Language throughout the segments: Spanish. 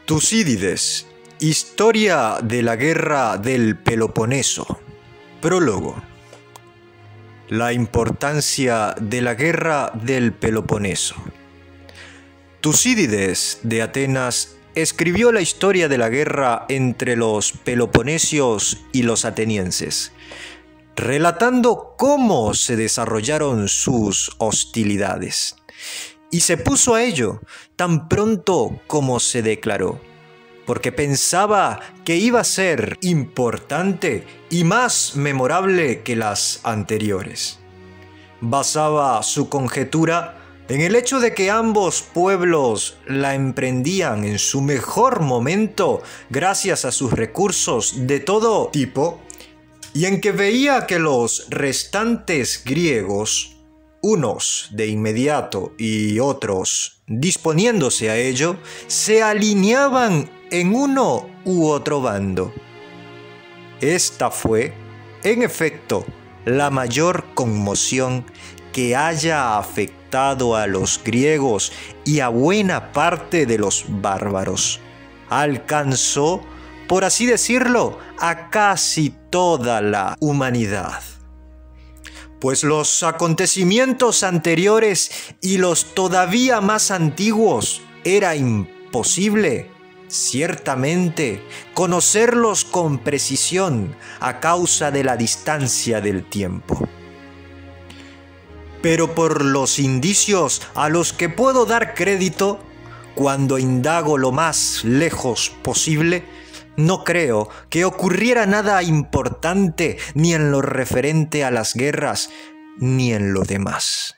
Tucídides, Historia de la Guerra del Peloponeso. Prólogo. La importancia de la Guerra del Peloponeso. Tucídides de Atenas escribió la historia de la guerra entre los peloponesios y los atenienses, relatando cómo se desarrollaron sus hostilidades. Y se puso a ello tan pronto como se declaró, porque pensaba que iba a ser importante y más memorable que las anteriores. Basaba su conjetura en el hecho de que ambos pueblos la emprendían en su mejor momento gracias a sus recursos de todo tipo, y en que veía que los restantes griegos, unos de inmediato y otros disponiéndose a ello, se alineaban en uno u otro bando. Esta fue, en efecto, la mayor conmoción que haya afectado a los griegos y a buena parte de los bárbaros. Alcanzó, por así decirlo, a casi toda la humanidad. Pues los acontecimientos anteriores y los todavía más antiguos era imposible, ciertamente, conocerlos con precisión a causa de la distancia del tiempo. Pero por los indicios a los que puedo dar crédito, cuando indago lo más lejos posible, no creo que ocurriera nada importante ni en lo referente a las guerras, ni en lo demás.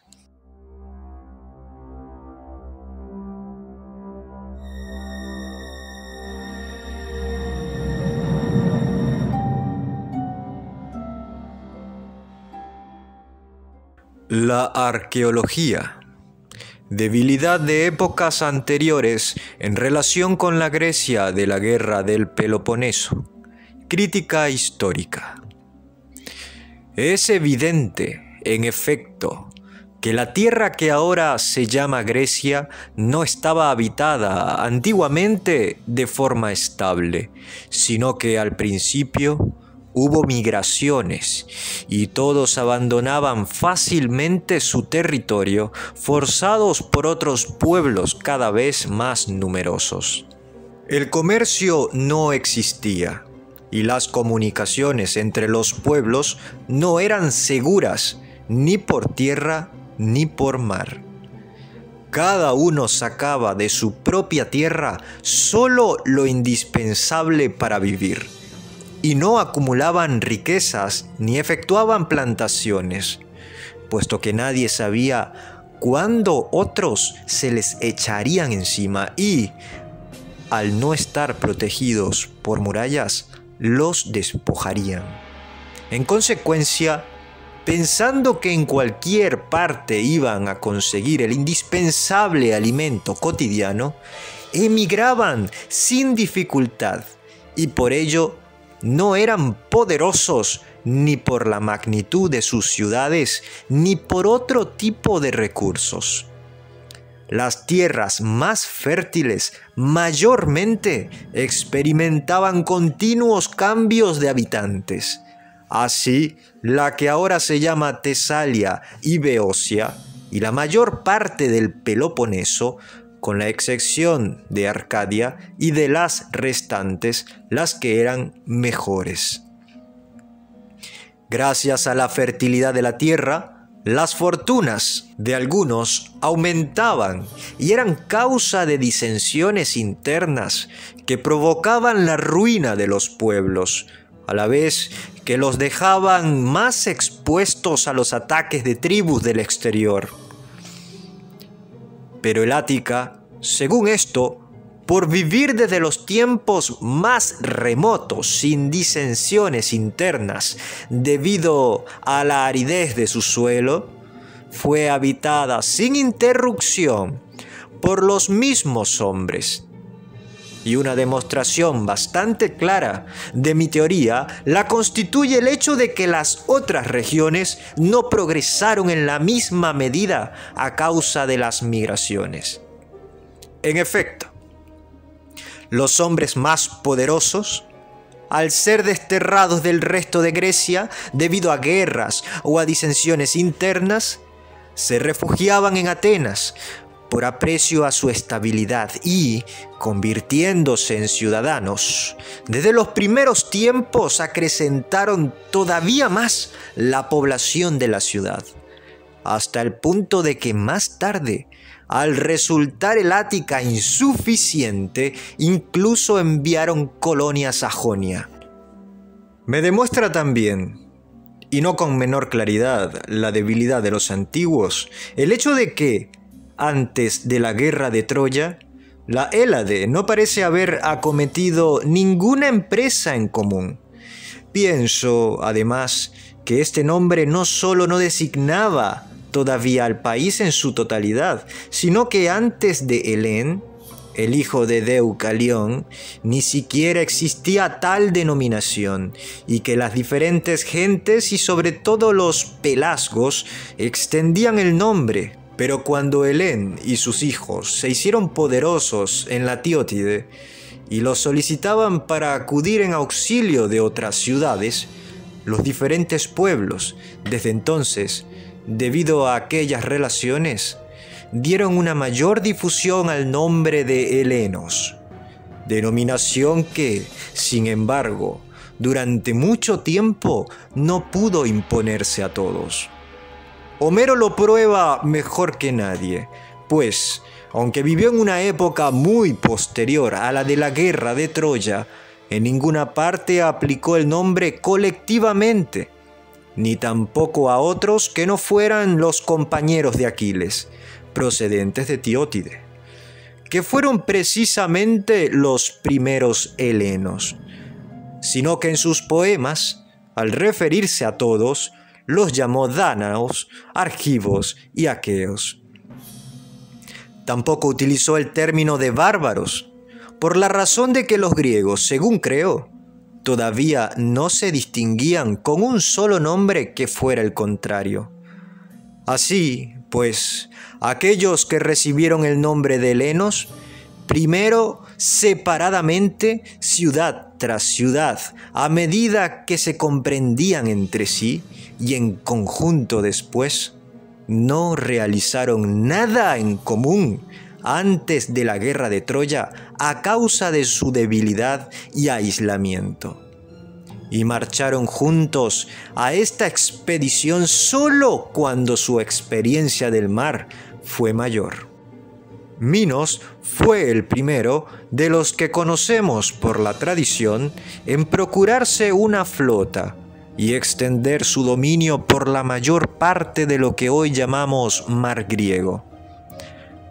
La arqueología. Debilidad de épocas anteriores en relación con la Grecia de la Guerra del Peloponeso. Crítica histórica. Es evidente, en efecto, que la tierra que ahora se llama Grecia no estaba habitada antiguamente de forma estable, sino que al principio hubo migraciones y todos abandonaban fácilmente su territorio, forzados por otros pueblos cada vez más numerosos. El comercio no existía y las comunicaciones entre los pueblos no eran seguras ni por tierra ni por mar. Cada uno sacaba de su propia tierra solo lo indispensable para vivir, y no acumulaban riquezas ni efectuaban plantaciones, puesto que nadie sabía cuándo otros se les echarían encima y, al no estar protegidos por murallas, los despojarían. En consecuencia, pensando que en cualquier parte iban a conseguir el indispensable alimento cotidiano, emigraban sin dificultad y por ello no eran poderosos ni por la magnitud de sus ciudades ni por otro tipo de recursos. Las tierras más fértiles mayormente experimentaban continuos cambios de habitantes. Así, la que ahora se llama Tesalia y Beocia y la mayor parte del Peloponeso, con la excepción de Arcadia y de las restantes, las que eran mejores. Gracias a la fertilidad de la tierra, las fortunas de algunos aumentaban y eran causa de disensiones internas que provocaban la ruina de los pueblos, a la vez que los dejaban más expuestos a los ataques de tribus del exterior. Pero el Ática, según esto, por vivir desde los tiempos más remotos sin disensiones internas debido a la aridez de su suelo, fue habitada sin interrupción por los mismos hombres. Y una demostración bastante clara de mi teoría la constituye el hecho de que las otras regiones no progresaron en la misma medida a causa de las migraciones. En efecto, Los hombres más poderosos, al ser desterrados del resto de Grecia debido a guerras o a disensiones internas, se refugiaban en Atenas por aprecio a su estabilidad y, convirtiéndose en ciudadanos, desde los primeros tiempos acrecentaron todavía más la población de la ciudad, hasta el punto de que más tarde, al resultar el Ática insuficiente, incluso enviaron colonias a Jonia. Me demuestra también, y no con menor claridad, la debilidad de los antiguos, el hecho de que, antes de la guerra de Troya, la Hélade no parece haber acometido ninguna empresa en común. Pienso, además, que este nombre no solo no designaba todavía al país en su totalidad, sino que antes de Helén, el hijo de Deucalión, ni siquiera existía tal denominación, y que las diferentes gentes y sobre todo los pelasgos extendían el nombre. Pero cuando Helén y sus hijos se hicieron poderosos en la Tiótide y los solicitaban para acudir en auxilio de otras ciudades, los diferentes pueblos, desde entonces, debido a aquellas relaciones, dieron una mayor difusión al nombre de helenos, denominación que, sin embargo, durante mucho tiempo no pudo imponerse a todos. Homero lo prueba mejor que nadie, pues, aunque vivió en una época muy posterior a la de la guerra de Troya, en ninguna parte aplicó el nombre colectivamente, ni tampoco a otros que no fueran los compañeros de Aquiles, procedentes de Tiótide, que fueron precisamente los primeros helenos, sino que en sus poemas, al referirse a todos, los llamó dánaos, argivos y aqueos. Tampoco utilizó el término de bárbaros, por la razón de que los griegos, según creo, todavía no se distinguían con un solo nombre que fuera el contrario. Así, pues, aquellos que recibieron el nombre de helenos, primero separadamente, ciudad tras ciudad, a medida que se comprendían entre sí, y en conjunto después, no realizaron nada en común antes de la guerra de Troya a causa de su debilidad y aislamiento. Y marcharon juntos a esta expedición solo cuando su experiencia del mar fue mayor. Minos fue el primero de los que conocemos por la tradición en procurarse una flota y extender su dominio por la mayor parte de lo que hoy llamamos Mar Griego.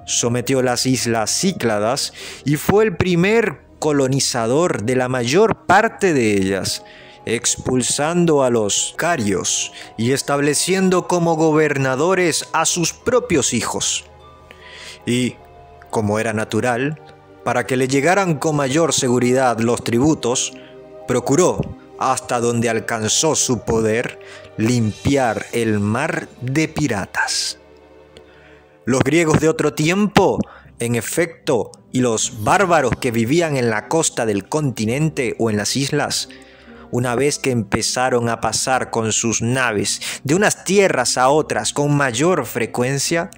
Sometió las islas Cícladas y fue el primer colonizador de la mayor parte de ellas, expulsando a los carios y estableciendo como gobernadores a sus propios hijos. Y, como era natural, para que le llegaran con mayor seguridad los tributos, procuró, hasta donde alcanzó su poder, limpiar el mar de piratas. Los griegos de otro tiempo, en efecto, y los bárbaros que vivían en la costa del continente o en las islas, una vez que empezaron a pasar con sus naves de unas tierras a otras con mayor frecuencia,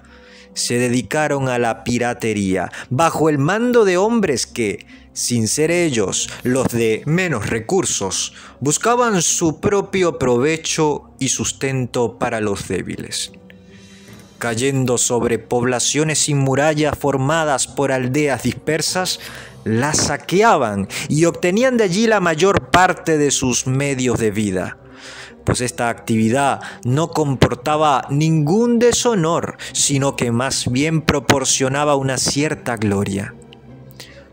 se dedicaron a la piratería bajo el mando de hombres que, sin ser ellos los de menos recursos, buscaban su propio provecho y sustento para los débiles. Cayendo sobre poblaciones sin muralla formadas por aldeas dispersas, las saqueaban y obtenían de allí la mayor parte de sus medios de vida, pues esta actividad no comportaba ningún deshonor, sino que más bien proporcionaba una cierta gloria.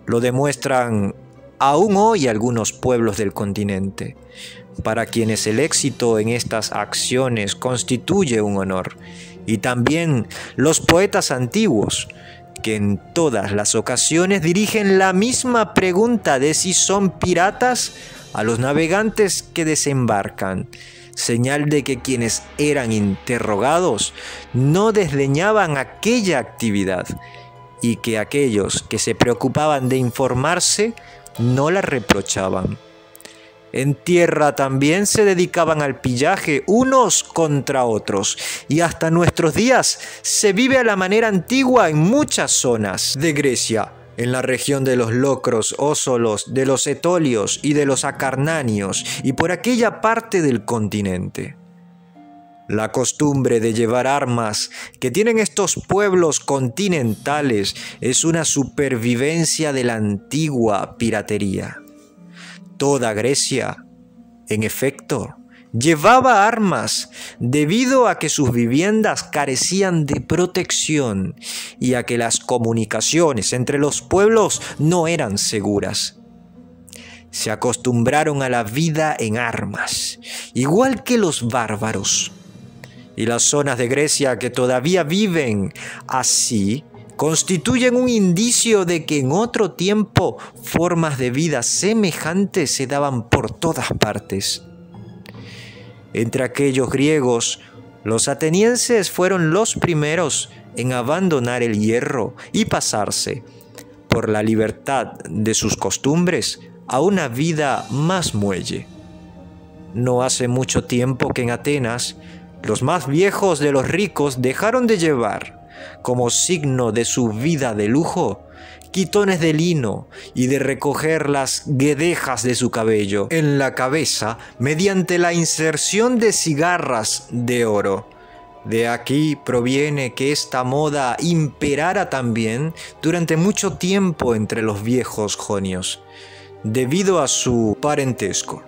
Lo demuestran aún hoy algunos pueblos del continente, para quienes el éxito en estas acciones constituye un honor, y también los poetas antiguos, que en todas las ocasiones dirigen la misma pregunta de si son piratas a los navegantes que desembarcan, señal de que quienes eran interrogados no desdeñaban aquella actividad y que aquellos que se preocupaban de informarse no la reprochaban. En tierra también se dedicaban al pillaje unos contra otros, y hasta nuestros días se vive a la manera antigua en muchas zonas de Grecia, en la región de los Locros, Ósolos, de los Etolios y de los Acarnanios, y por aquella parte del continente. La costumbre de llevar armas que tienen estos pueblos continentales es una supervivencia de la antigua piratería. Toda Grecia, en efecto, llevaba armas debido a que sus viviendas carecían de protección y a que las comunicaciones entre los pueblos no eran seguras. Se acostumbraron a la vida en armas, igual que los bárbaros. Y las zonas de Grecia que todavía viven así constituyen un indicio de que en otro tiempo formas de vida semejantes se daban por todas partes. Entre aquellos griegos, los atenienses fueron los primeros en abandonar el hierro y pasarse, por la libertad de sus costumbres, a una vida más muelle. No hace mucho tiempo que en Atenas, los más viejos de los ricos dejaron de llevar, como signo de su vida de lujo, quitones de lino y de recoger las guedejas de su cabello en la cabeza mediante la inserción de cigarras de oro. De aquí proviene que esta moda imperara también durante mucho tiempo entre los viejos jonios, debido a su parentesco.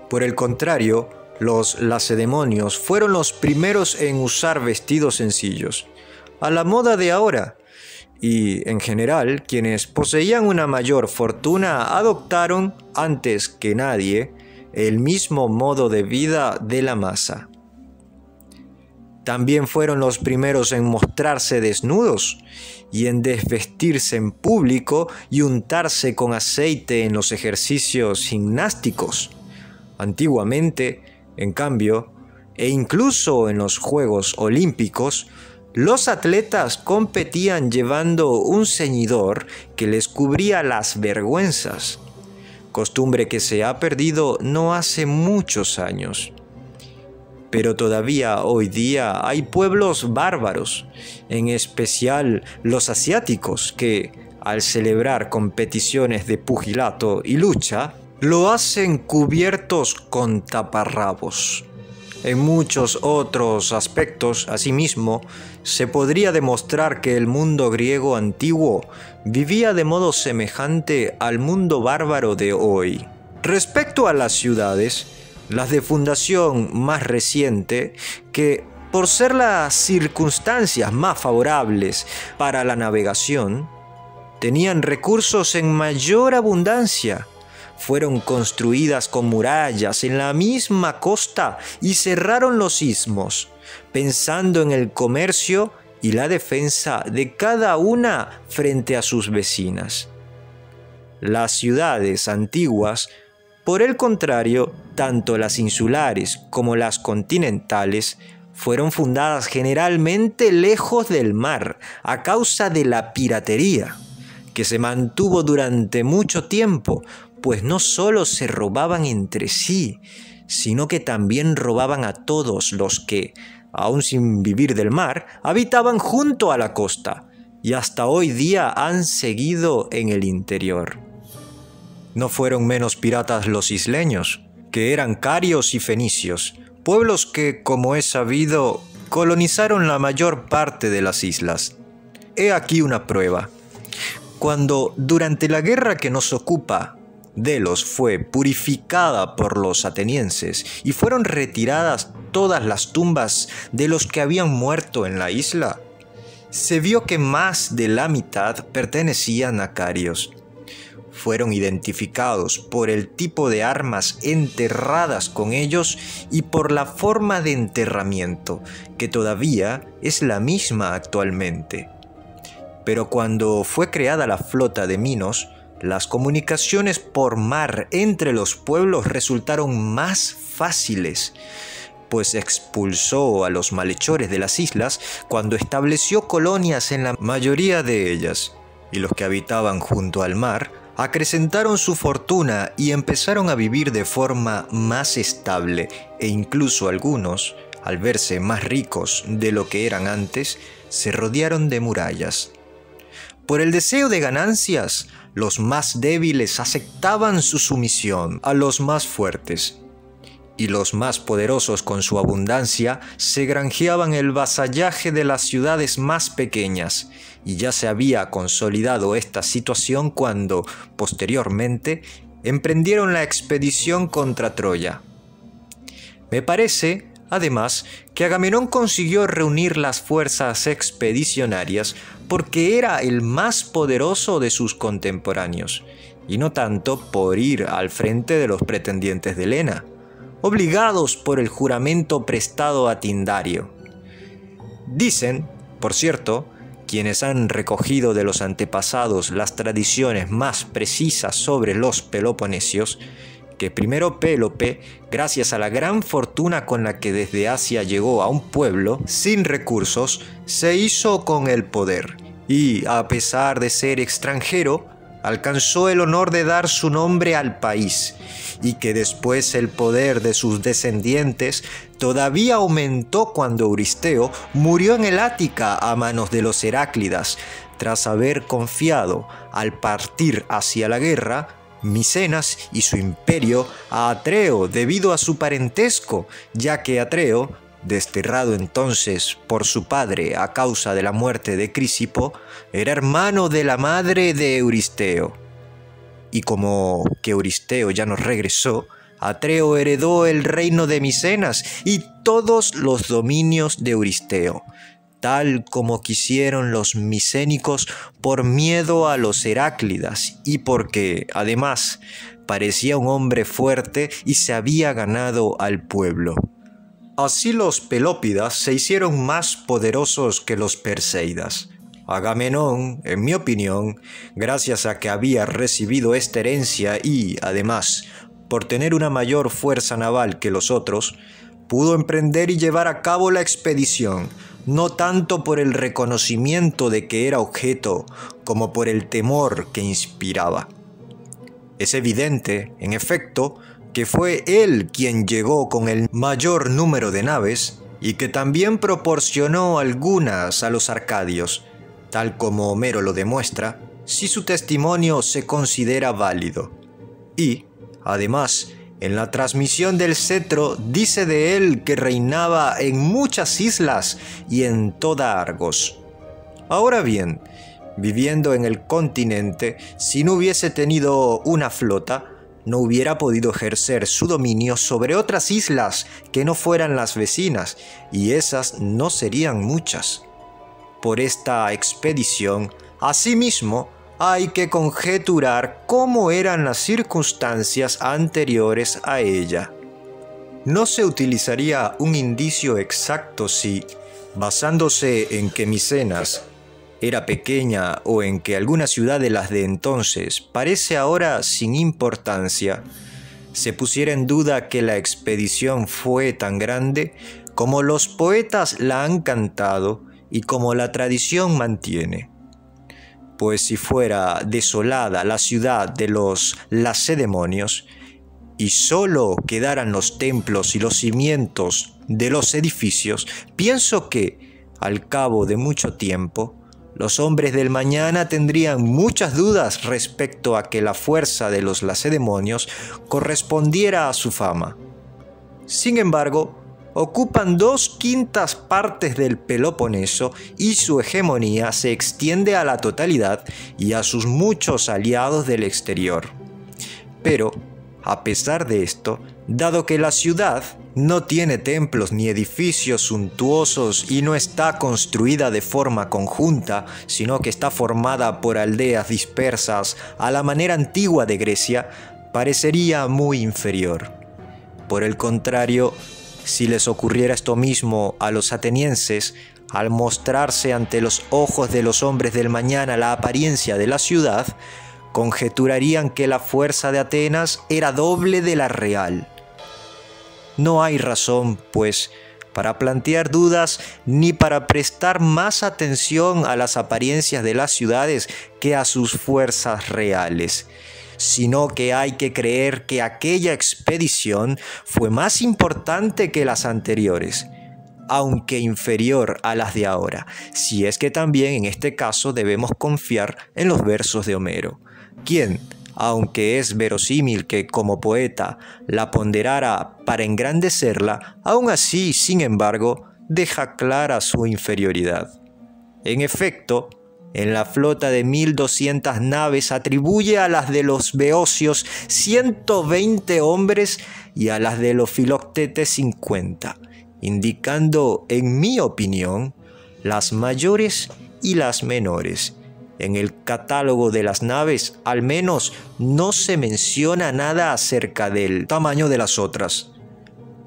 Por el contrario, los lacedemonios fueron los primeros en usar vestidos sencillos, a la moda de ahora, y en general quienes poseían una mayor fortuna adoptaron, antes que nadie, el mismo modo de vida de la masa. También fueron los primeros en mostrarse desnudos y en desvestirse en público y untarse con aceite en los ejercicios gimnásticos. Antiguamente, en cambio, e incluso en los Juegos Olímpicos, los atletas competían llevando un ceñidor que les cubría las vergüenzas, costumbre que se ha perdido no hace muchos años. Pero todavía hoy día hay pueblos bárbaros, en especial los asiáticos, que, al celebrar competiciones de pugilato y lucha, lo hacen cubiertos con taparrabos. En muchos otros aspectos, asimismo, se podría demostrar que el mundo griego antiguo vivía de modo semejante al mundo bárbaro de hoy. Respecto a las ciudades, las de fundación más reciente, que por ser las circunstancias más favorables para la navegación, tenían recursos en mayor abundancia, fueron construidas con murallas en la misma costa y cerraron los istmos, pensando en el comercio y la defensa de cada una frente a sus vecinas. Las ciudades antiguas, por el contrario, tanto las insulares como las continentales, fueron fundadas generalmente lejos del mar a causa de la piratería, que se mantuvo durante mucho tiempo, pues no solo se robaban entre sí, sino que también robaban a todos los que, aun sin vivir del mar, habitaban junto a la costa, y hasta hoy día han seguido en el interior. No fueron menos piratas los isleños, que eran carios y fenicios, pueblos que, como es sabido, colonizaron la mayor parte de las islas. He aquí una prueba. Cuando, durante la guerra que nos ocupa, Delos fue purificada por los atenienses y fueron retiradas todas las tumbas de los que habían muerto en la isla, se vio que más de la mitad pertenecían a carios. Fueron identificados por el tipo de armas enterradas con ellos y por la forma de enterramiento, que todavía es la misma actualmente. Pero cuando fue creada la flota de Minos, las comunicaciones por mar entre los pueblos resultaron más fáciles, pues expulsó a los malhechores de las islas cuando estableció colonias en la mayoría de ellas, y los que habitaban junto al mar acrecentaron su fortuna y empezaron a vivir de forma más estable, e incluso algunos, al verse más ricos de lo que eran antes, se rodearon de murallas. Por el deseo de ganancias, los más débiles aceptaban su sumisión a los más fuertes, y los más poderosos con su abundancia se granjeaban el vasallaje de las ciudades más pequeñas, y ya se había consolidado esta situación cuando, posteriormente, emprendieron la expedición contra Troya. Me parece, además, que Agamenón consiguió reunir las fuerzas expedicionarias porque era el más poderoso de sus contemporáneos, y no tanto por ir al frente de los pretendientes de Helena, obligados por el juramento prestado a Tindario. Dicen, por cierto, quienes han recogido de los antepasados las tradiciones más precisas sobre los peloponesios, que primero Pélope, gracias a la gran fortuna con la que desde Asia llegó a un pueblo sin recursos, se hizo con el poder y, a pesar de ser extranjero, alcanzó el honor de dar su nombre al país, y que después el poder de sus descendientes todavía aumentó cuando Euristeo murió en el Ática a manos de los Heráclidas, tras haber confiado, al partir hacia la guerra, Micenas y su imperio a Atreo debido a su parentesco, ya que Atreo, desterrado entonces por su padre a causa de la muerte de Crisipo, era hermano de la madre de Euristeo. Y como que Euristeo ya no regresó, Atreo heredó el reino de Micenas y todos los dominios de Euristeo, tal como quisieron los micénicos por miedo a los Heráclidas y porque, además, parecía un hombre fuerte y se había ganado al pueblo. Así los pelópidas se hicieron más poderosos que los perseidas. Agamenón, en mi opinión, gracias a que había recibido esta herencia y, además, por tener una mayor fuerza naval que los otros, pudo emprender y llevar a cabo la expedición, no tanto por el reconocimiento de que era objeto, como por el temor que inspiraba. Es evidente, en efecto, que fue él quien llegó con el mayor número de naves y que también proporcionó algunas a los arcadios, tal como Homero lo demuestra, si su testimonio se considera válido. Y, además, en la transmisión del cetro dice de él que reinaba en muchas islas y en toda Argos. Ahora bien, viviendo en el continente, si no hubiese tenido una flota, no hubiera podido ejercer su dominio sobre otras islas que no fueran las vecinas, y esas no serían muchas. Por esta expedición, asimismo, hay que conjeturar cómo eran las circunstancias anteriores a ella. No se utilizaría un indicio exacto si, basándose en que Micenas era pequeña o en que alguna ciudad de las de entonces parece ahora sin importancia, se pusiera en duda que la expedición fue tan grande como los poetas la han cantado y como la tradición mantiene. Pues si fuera desolada la ciudad de los lacedemonios y solo quedaran los templos y los cimientos de los edificios, pienso que, al cabo de mucho tiempo, los hombres del mañana tendrían muchas dudas respecto a que la fuerza de los lacedemonios correspondiera a su fama. Sin embargo, ocupan 2/5 partes del Peloponeso y su hegemonía se extiende a la totalidad y a sus muchos aliados del exterior. Pero, a pesar de esto, dado que la ciudad no tiene templos ni edificios suntuosos y no está construida de forma conjunta, sino que está formada por aldeas dispersas a la manera antigua de Grecia, parecería muy inferior. Por el contrario, si les ocurriera esto mismo a los atenienses, al mostrarse ante los ojos de los hombres del mañana la apariencia de la ciudad, conjeturarían que la fuerza de Atenas era doble de la real. no hay razón, pues, para plantear dudas ni para prestar más atención a las apariencias de las ciudades que a sus fuerzas reales, sino que hay que creer que aquella expedición fue más importante que las anteriores, aunque inferior a las de ahora, si es que también en este caso debemos confiar en los versos de Homero, quien, aunque es verosímil que como poeta la ponderara para engrandecerla, aún así, sin embargo, deja clara su inferioridad. En efecto, en la flota de 1200 naves atribuye a las de los beocios 120 hombres y a las de los filoctetes 50, indicando, en mi opinión, las mayores y las menores. En el catálogo de las naves, al menos, no se menciona nada acerca del tamaño de las otras,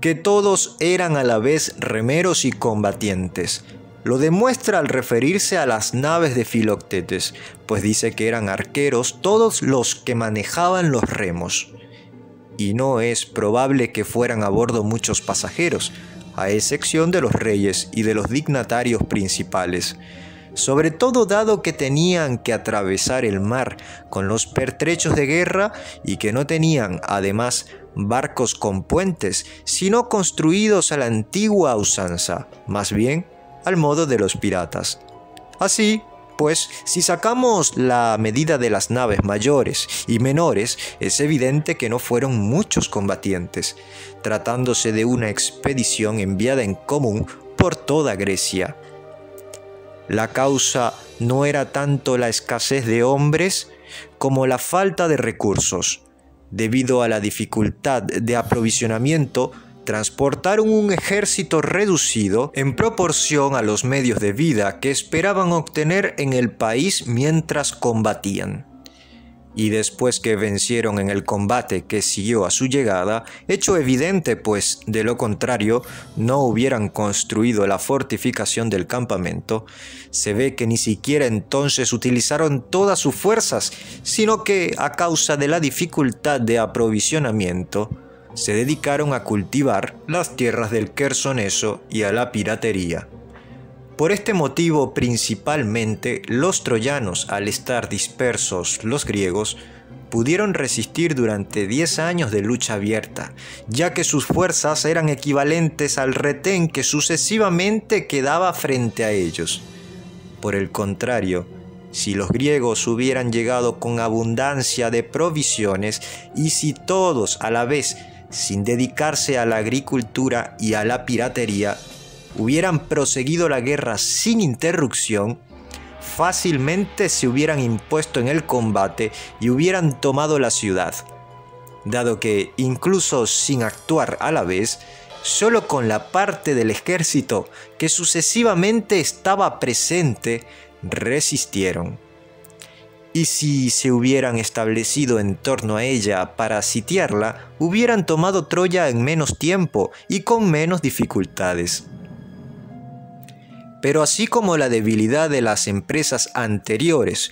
que todos eran a la vez remeros y combatientes. Lo demuestra al referirse a las naves de Filoctetes, pues dice que eran arqueros todos los que manejaban los remos. Y no es probable que fueran a bordo muchos pasajeros, a excepción de los reyes y de los dignatarios principales, sobre todo dado que tenían que atravesar el mar con los pertrechos de guerra y que no tenían, además, barcos con puentes, sino construidos a la antigua usanza, más bien al modo de los piratas. Así, pues, si sacamos la medida de las naves mayores y menores, es evidente que no fueron muchos combatientes, tratándose de una expedición enviada en común por toda Grecia. La causa no era tanto la escasez de hombres como la falta de recursos. Debido a la dificultad de aprovisionamiento, transportaron un ejército reducido en proporción a los medios de vida que esperaban obtener en el país mientras combatían. Y después que vencieron en el combate que siguió a su llegada, hecho evidente pues de lo contrario no hubieran construido la fortificación del campamento, se ve que ni siquiera entonces utilizaron todas sus fuerzas, sino que a causa de la dificultad de aprovisionamiento, se dedicaron a cultivar las tierras del Quersoneso y a la piratería. Por este motivo, principalmente, los troyanos, al estar dispersos los griegos, pudieron resistir durante 10 años de lucha abierta, ya que sus fuerzas eran equivalentes al retén que sucesivamente quedaba frente a ellos. Por el contrario, si los griegos hubieran llegado con abundancia de provisiones y si todos a la vez, sin dedicarse a la agricultura y a la piratería, hubieran proseguido la guerra sin interrupción, fácilmente se hubieran impuesto en el combate y hubieran tomado la ciudad, dado que, incluso sin actuar a la vez, solo con la parte del ejército que sucesivamente estaba presente, resistieron. Y si se hubieran establecido en torno a ella para sitiarla, hubieran tomado Troya en menos tiempo y con menos dificultades. Pero así como la debilidad de las empresas anteriores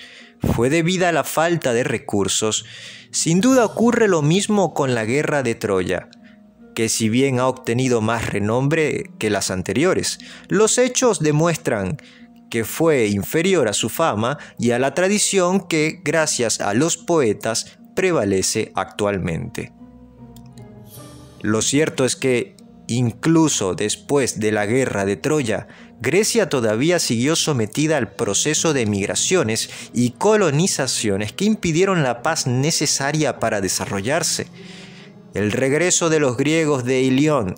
fue debida a la falta de recursos, sin duda ocurre lo mismo con la guerra de Troya, que si bien ha obtenido más renombre que las anteriores, los hechos demuestran que fue inferior a su fama y a la tradición que, gracias a los poetas, prevalece actualmente. Lo cierto es que, incluso después de la guerra de Troya, Grecia todavía siguió sometida al proceso de migraciones y colonizaciones que impidieron la paz necesaria para desarrollarse. El regreso de los griegos de Ilión,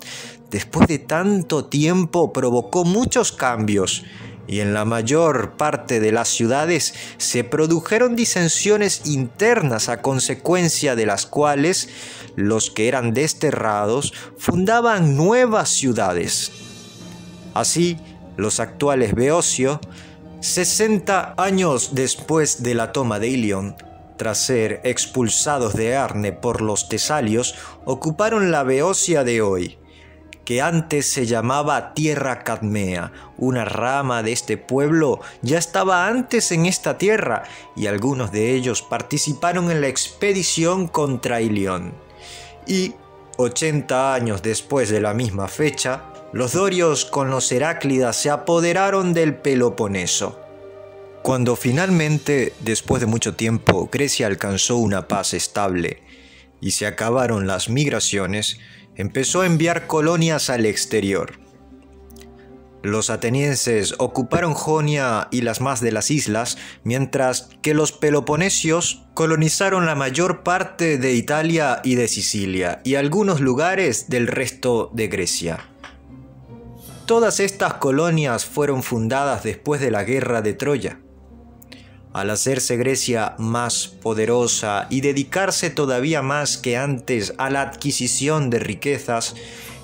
después de tanto tiempo, provocó muchos cambios, y en la mayor parte de las ciudades se produjeron disensiones internas a consecuencia de las cuales los que eran desterrados fundaban nuevas ciudades. Así, los actuales beocios, 60 años después de la toma de Ilión, tras ser expulsados de Arne por los tesalios, ocuparon la Beocia de hoy, que antes se llamaba Tierra Cadmea. Una rama de este pueblo ya estaba antes en esta tierra y algunos de ellos participaron en la expedición contra Ilión. Y 80 años después de la misma fecha, los dorios con los heráclidas se apoderaron del Peloponeso. Cuando finalmente, después de mucho tiempo, Grecia alcanzó una paz estable y se acabaron las migraciones, empezó a enviar colonias al exterior. Los atenienses ocuparon Jonia y las más de las islas, mientras que los peloponesios colonizaron la mayor parte de Italia y de Sicilia y algunos lugares del resto de Grecia. Todas estas colonias fueron fundadas después de la guerra de Troya. Al hacerse Grecia más poderosa y dedicarse todavía más que antes a la adquisición de riquezas,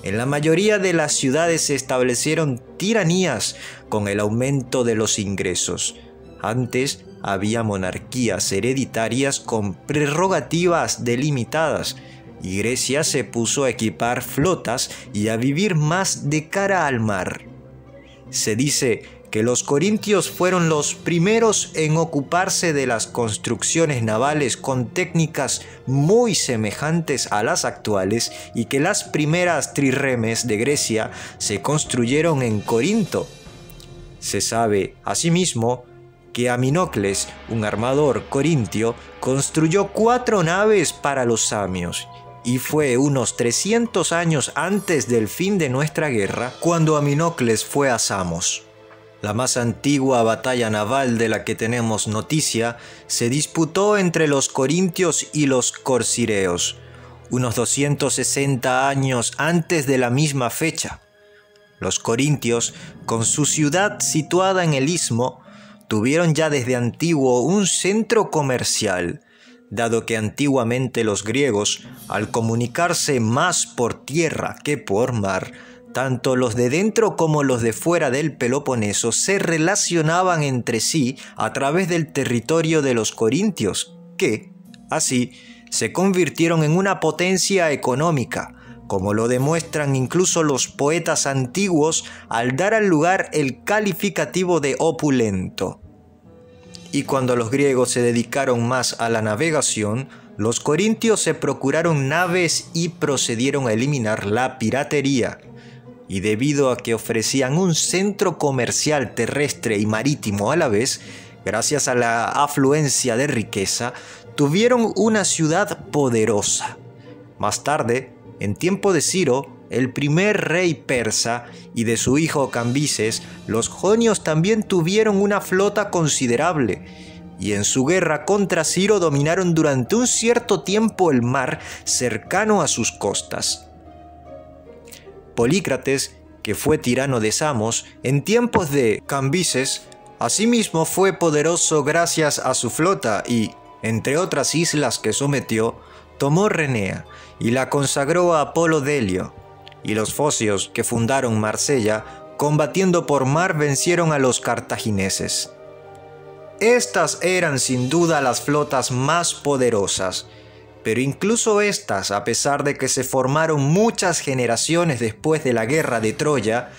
en la mayoría de las ciudades se establecieron tiranías con el aumento de los ingresos. Antes había monarquías hereditarias con prerrogativas delimitadas, y Grecia se puso a equipar flotas y a vivir más de cara al mar. Se dice que los corintios fueron los primeros en ocuparse de las construcciones navales con técnicas muy semejantes a las actuales y que las primeras trirremes de Grecia se construyeron en Corinto. Se sabe, asimismo, que Aminocles, un armador corintio, construyó 4 naves para los samios, y fue unos 300 años antes del fin de nuestra guerra cuando Aminocles fue a Samos. La más antigua batalla naval de la que tenemos noticia se disputó entre los corintios y los corcireos, unos 260 años antes de la misma fecha. Los corintios, con su ciudad situada en el istmo, tuvieron ya desde antiguo un centro comercial, dado que antiguamente los griegos, al comunicarse más por tierra que por mar, tanto los de dentro como los de fuera del Peloponeso se relacionaban entre sí a través del territorio de los corintios, que, así, se convirtieron en una potencia económica, como lo demuestran incluso los poetas antiguos al dar al lugar el calificativo de opulento. Y cuando los griegos se dedicaron más a la navegación, los corintios se procuraron naves y procedieron a eliminar la piratería. Y debido a que ofrecían un centro comercial terrestre y marítimo a la vez, gracias a la afluencia de riqueza, tuvieron una ciudad poderosa. Más tarde, en tiempo de Ciro, el primer rey persa, y de su hijo Cambises, los jonios también tuvieron una flota considerable, y en su guerra contra Ciro dominaron durante un cierto tiempo el mar cercano a sus costas. Polícrates, que fue tirano de Samos, en tiempos de Cambises, asimismo fue poderoso gracias a su flota y, entre otras islas que sometió, tomó Renea y la consagró a Apolo Delio, y los focios que fundaron Marsella, combatiendo por mar, vencieron a los cartagineses. Estas eran sin duda las flotas más poderosas, pero incluso estas, a pesar de que se formaron muchas generaciones después de la guerra de Troya,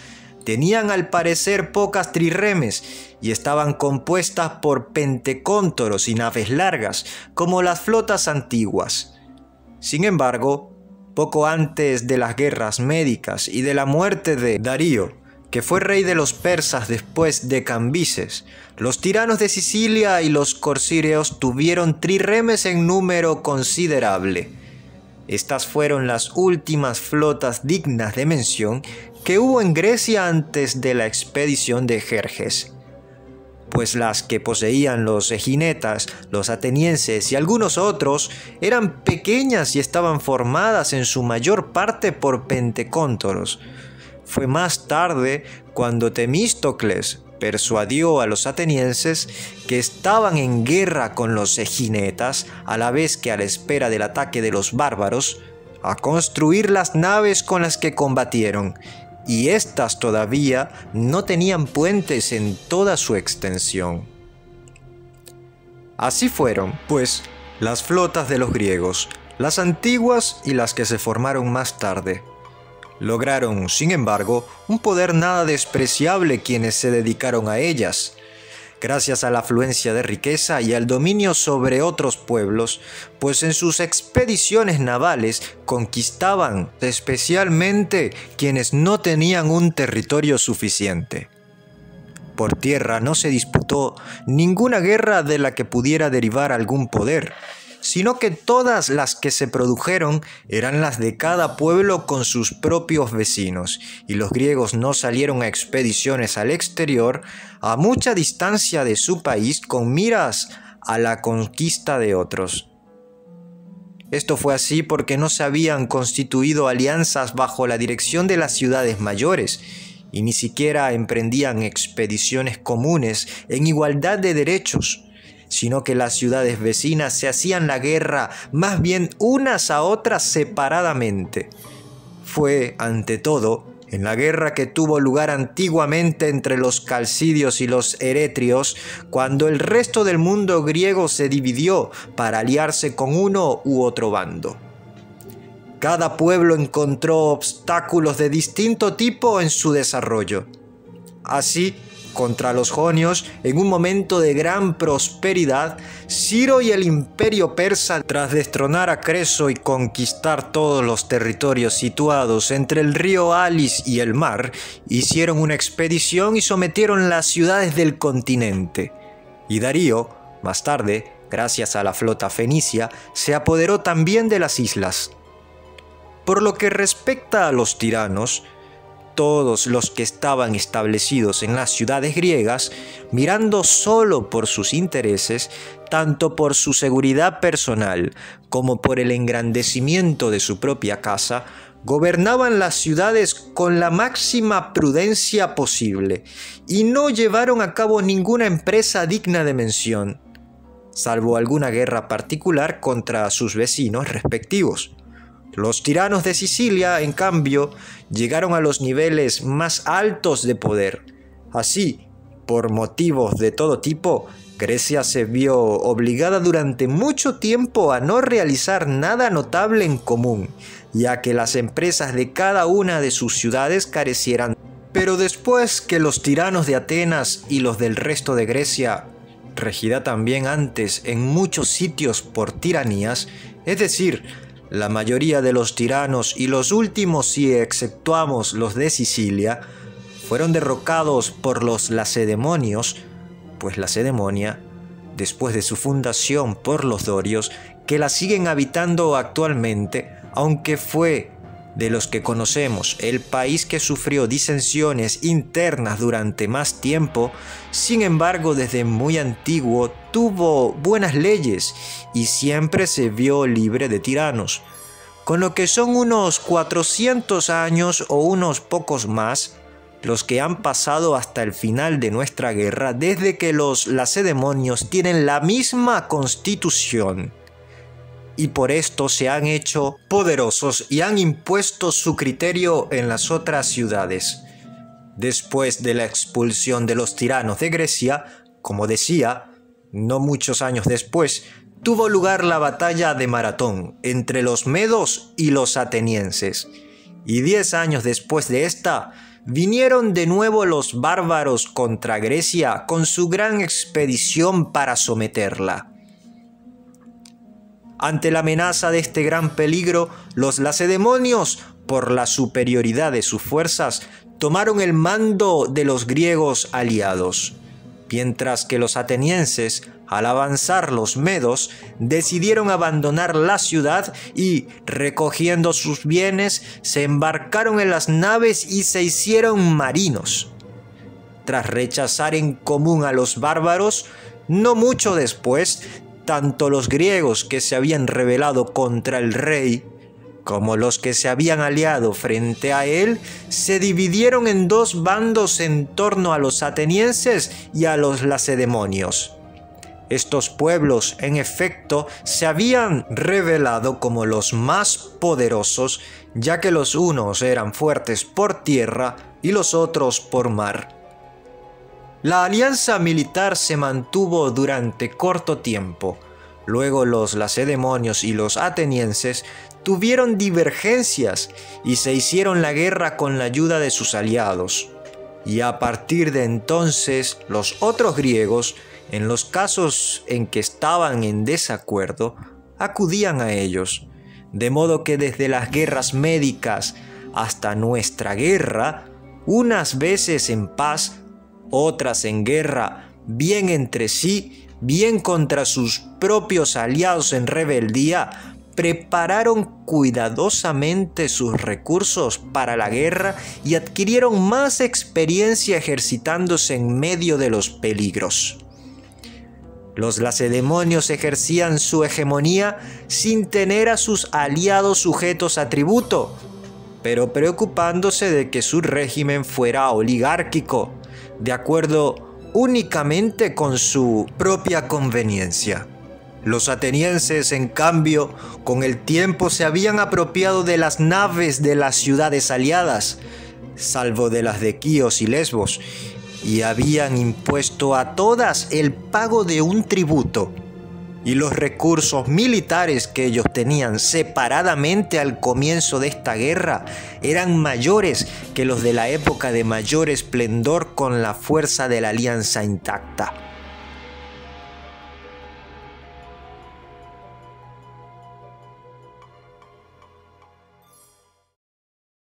tenían al parecer pocas trirremes y estaban compuestas por pentecóntoros y naves largas, como las flotas antiguas. Sin embargo, poco antes de las guerras médicas y de la muerte de Darío, que fue rey de los persas después de Cambises, los tiranos de Sicilia y los corcireos tuvieron trirremes en número considerable. Estas fueron las últimas flotas dignas de mención que hubo en Grecia antes de la expedición de Jerjes, pues las que poseían los eginetas, los atenienses y algunos otros eran pequeñas y estaban formadas en su mayor parte por pentecóntoros. Fue más tarde cuando Temístocles persuadió a los atenienses, que estaban en guerra con los eginetas, a la vez que a la espera del ataque de los bárbaros, a construir las naves con las que combatieron, y éstas todavía no tenían puentes en toda su extensión. Así fueron, pues, las flotas de los griegos, las antiguas y las que se formaron más tarde. Lograron, sin embargo, un poder nada despreciable quienes se dedicaron a ellas. gracias a la afluencia de riqueza y al dominio sobre otros pueblos, pues en sus expediciones navales conquistaban especialmente quienes no tenían un territorio suficiente. Por tierra no se disputó ninguna guerra de la que pudiera derivar algún poder, sino que todas las que se produjeron eran las de cada pueblo con sus propios vecinos, y los griegos no salieron a expediciones al exterior a mucha distancia de su país con miras a la conquista de otros. Esto fue así porque no se habían constituido alianzas bajo la dirección de las ciudades mayores, y ni siquiera emprendían expediciones comunes en igualdad de derechos, sino que las ciudades vecinas se hacían la guerra más bien unas a otras separadamente. Fue, ante todo, en la guerra que tuvo lugar antiguamente entre los calcidios y los eretrios, cuando el resto del mundo griego se dividió para aliarse con uno u otro bando. Cada pueblo encontró obstáculos de distinto tipo en su desarrollo. Así, contra los jonios, en un momento de gran prosperidad, Ciro y el imperio persa, tras destronar a Creso y conquistar todos los territorios situados entre el río Alis y el mar, hicieron una expedición y sometieron las ciudades del continente. Y Darío, más tarde, gracias a la flota fenicia, se apoderó también de las islas. Por lo que respecta a los tiranos, todos los que estaban establecidos en las ciudades griegas, mirando solo por sus intereses, tanto por su seguridad personal como por el engrandecimiento de su propia casa, gobernaban las ciudades con la máxima prudencia posible y no llevaron a cabo ninguna empresa digna de mención, salvo alguna guerra particular contra sus vecinos respectivos. Los tiranos de Sicilia, en cambio, llegaron a los niveles más altos de poder. Así, por motivos de todo tipo, Grecia se vio obligada durante mucho tiempo a no realizar nada notable en común, ya que las empresas de cada una de sus ciudades carecieran. Pero después que los tiranos de Atenas y los del resto de Grecia, regida también antes en muchos sitios por tiranías, es decir, la mayoría de los tiranos y los últimos si exceptuamos los de Sicilia, fueron derrocados por los lacedemonios, pues Lacedemonia, después de su fundación por los dorios, que la siguen habitando actualmente, aunque fue de los que conocemos el país que sufrió disensiones internas durante más tiempo, sin embargo desde muy antiguo tuvo buenas leyes y siempre se vio libre de tiranos, con lo que son unos 400 años o unos pocos más los que han pasado hasta el final de nuestra guerra desde que los lacedemonios tienen la misma constitución. Y por esto se han hecho poderosos y han impuesto su criterio en las otras ciudades. Después de la expulsión de los tiranos de Grecia, como decía, no muchos años después, tuvo lugar la batalla de Maratón entre los medos y los atenienses. Y 10 años después de esta, vinieron de nuevo los bárbaros contra Grecia con su gran expedición para someterla. Ante la amenaza de este gran peligro, los lacedemonios, por la superioridad de sus fuerzas, tomaron el mando de los griegos aliados, mientras que los atenienses, al avanzar los medos, decidieron abandonar la ciudad y, recogiendo sus bienes, se embarcaron en las naves y se hicieron marinos. Tras rechazar en común a los bárbaros, no mucho después, tanto los griegos que se habían rebelado contra el rey, como los que se habían aliado frente a él, se dividieron en dos bandos en torno a los atenienses y a los lacedemonios. Estos pueblos, en efecto, se habían revelado como los más poderosos, ya que los unos eran fuertes por tierra y los otros por mar. La alianza militar se mantuvo durante corto tiempo. Luego los lacedemonios y los atenienses tuvieron divergencias y se hicieron la guerra con la ayuda de sus aliados. y a partir de entonces los otros griegos, en los casos en que estaban en desacuerdo, acudían a ellos, de modo que desde las guerras médicas hasta nuestra guerra, unas veces en paz, otras en guerra, bien entre sí, bien contra sus propios aliados en rebeldía, prepararon cuidadosamente sus recursos para la guerra y adquirieron más experiencia ejercitándose en medio de los peligros. Los lacedemonios ejercían su hegemonía sin tener a sus aliados sujetos a tributo, pero preocupándose de que su régimen fuera oligárquico, de acuerdo únicamente con su propia conveniencia. Los atenienses, en cambio, con el tiempo se habían apropiado de las naves de las ciudades aliadas, salvo de las de Quíos y Lesbos, y habían impuesto a todas el pago de un tributo, y los recursos militares que ellos tenían separadamente al comienzo de esta guerra eran mayores que los de la época de mayor esplendor con la fuerza de la alianza intacta.